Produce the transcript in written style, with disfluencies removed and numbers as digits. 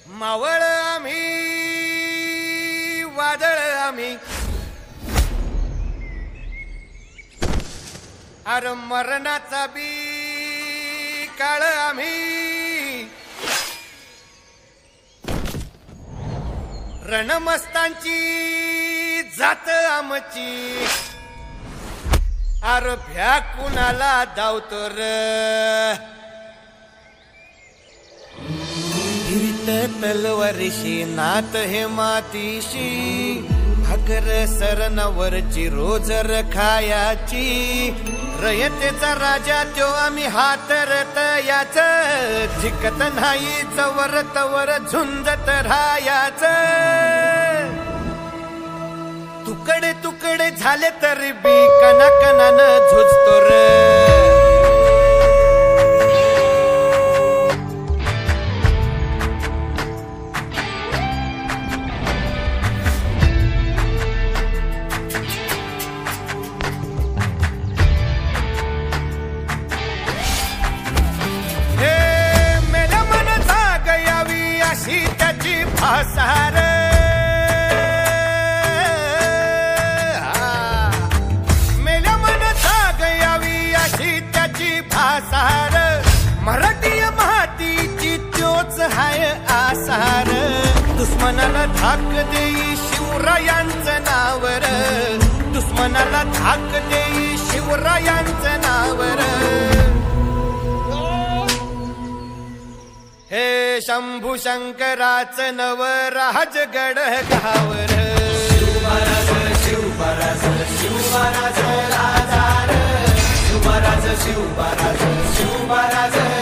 मावळ आम्ही वादळ आम्ही अरे मरणाचा बी काळ आम्ही रणमस्तांची जात आमची अरे भ्या कुणाला धावतो र तलवारीशी नात हे मातीशी भाकर सरणावरची रोजर खायाची रयतेचा राजा त्यो आम्ही हातरत याच जिकत नाही चवर तवर झुंजत राहायाच तुकडे तुकडे झाले तरी बी कणाकणानं झुजतो र भासार मेल्या मन जाग यावी अशी त्याची भासार मराठी मातीची त्योच हाय आसार दुश्मनाला धाक देई शिवरायांचं नावर दुश्मनाला धाक देई शिवरायांचं नावर हे शंभू शंकराचं नवराजगड गावर शिवराज शिवराज शिवराज राजा शिवराज शिवराज शिवराज